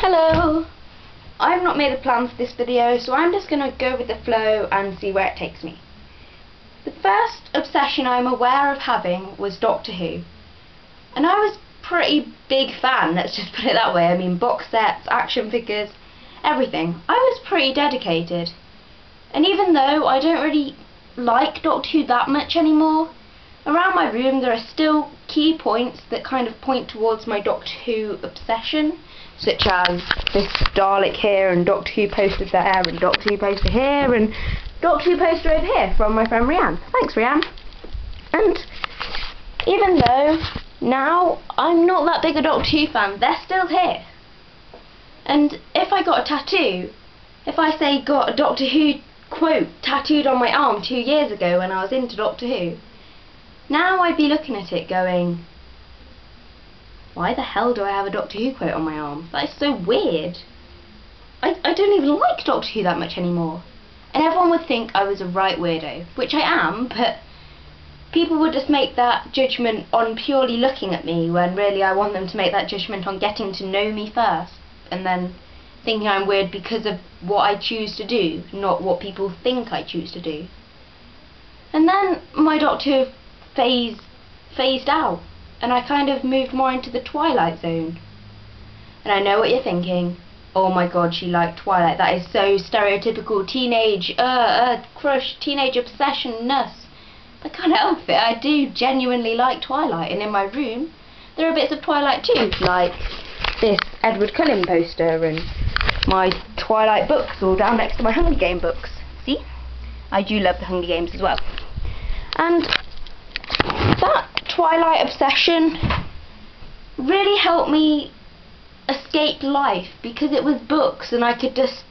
Hello! I've not made a plan for this video, so I'm just going to go with the flow and see where it takes me. The first obsession I'm aware of having was Doctor Who. And I was a pretty big fan, let's just put it that way. I mean, box sets, action figures, everything. I was pretty dedicated. And even though I don't really like Doctor Who that much anymore, around my room there are still key points that kind of point towards my Doctor Who obsession, such as this Dalek here, and Doctor Who poster there, and Doctor Who poster here, and Doctor Who poster over here from my friend Rianne. Thanks, Rianne. And even though now I'm not that big a Doctor Who fan, they're still here. And if I got a tattoo, if I say got a Doctor Who quote tattooed on my arm 2 years ago when I was into Doctor Who, now I'd be looking at it going, why the hell do I have a Doctor Who quote on my arm? That is so weird. I don't even like Doctor Who that much anymore. And everyone would think I was a right weirdo, which I am, but people would just make that judgment on purely looking at me, when really I want them to make that judgment on getting to know me first, and then thinking I'm weird because of what I choose to do, not what people think I choose to do. And then my Doctor Who phased out, and I kind of moved more into the Twilight zone. And I know what you're thinking, oh my god, she liked Twilight, that is so stereotypical teenage crush, teenage obsessionness. I can't help it, I do genuinely like Twilight, and in my room there are bits of Twilight too, like this Edward Cullen poster and my Twilight books all down next to my Hunger Game books. See? I do love the Hunger Games as well. And that Twilight obsession really helped me escape life, because it was books and I could just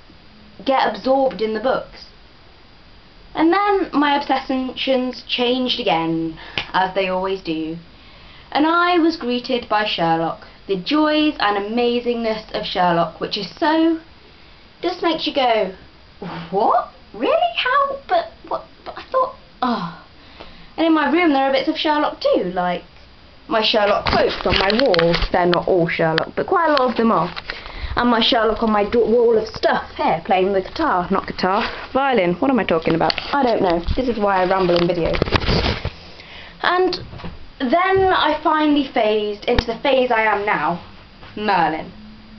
get absorbed in the books. And then my obsessions changed again, as they always do, and I was greeted by Sherlock. The joys and amazingness of Sherlock, which is so, just makes you go, what? Really? How? But what? But I thought, oh. And in my room there are bits of Sherlock too, like my Sherlock quotes on my wall. They're not all Sherlock, but quite a lot of them are. And my Sherlock on my wall of stuff here, playing the guitar. Not guitar, violin. What am I talking about? I don't know. This is why I ramble in videos. And then I finally phased into the phase I am now, Merlin.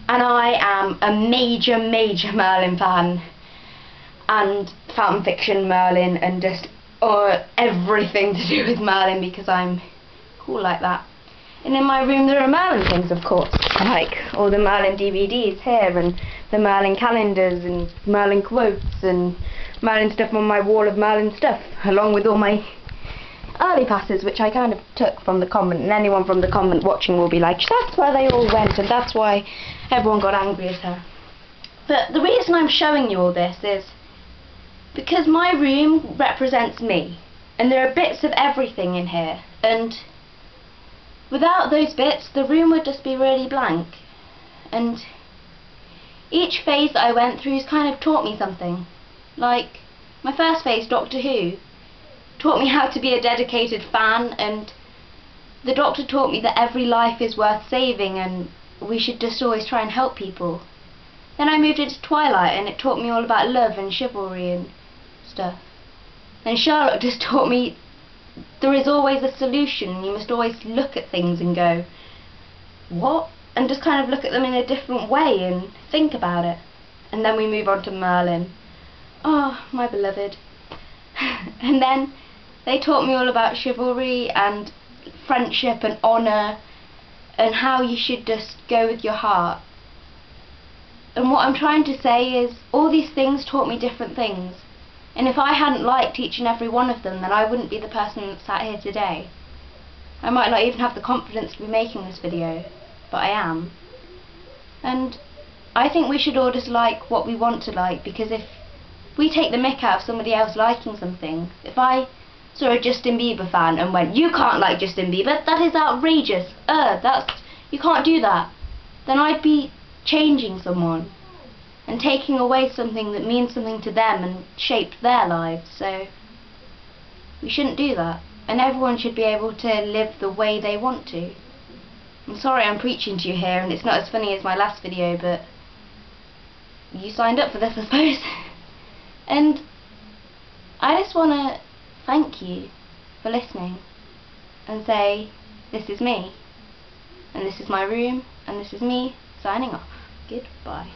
And I am a major Merlin fan. And fan fiction Merlin, and just everything to do with Merlin, because I'm cool like that. And in my room there are Merlin things, of course, like all the Merlin DVDs here, and the Merlin calendars, and Merlin quotes, and Merlin stuff on my wall of Merlin stuff, along with all my early passes, which I kind of took from the convent, and anyone from the convent watching will be like, that's where they all went, and that's why everyone got angry at her. But the reason I'm showing you all this is because my room represents me, and there are bits of everything in here, and without those bits the room would just be really blank. And each phase that I went through has kind of taught me something. Like my first phase, Doctor Who, taught me how to be a dedicated fan, and the Doctor taught me that every life is worth saving and we should just always try and help people. Then I moved into Twilight, and it taught me all about love and chivalry and stuff. And Sherlock just taught me there is always a solution. You must always look at things and go, what? And just kind of look at them in a different way and think about it. And then we move on to Merlin. Oh, my beloved. And then they taught me all about chivalry and friendship and honour, and how you should just go with your heart. And what I'm trying to say is, all these things taught me different things. And if I hadn't liked each and every one of them, then I wouldn't be the person that sat here today. I might not even have the confidence to be making this video, but I am. And I think we should all just like what we want to like, because if we take the mick out of somebody else liking something, if I saw a Justin Bieber fan and went, you can't like Justin Bieber, that is outrageous, you can't do that, then I'd be changing someone and taking away something that means something to them and shaped their lives. So we shouldn't do that, and everyone should be able to live the way they want to. I'm sorry I'm preaching to you here, and it's not as funny as my last video, but you signed up for this, I suppose. And I just want to thank you for listening and say, this is me, and this is my room, and this is me signing off. Goodbye.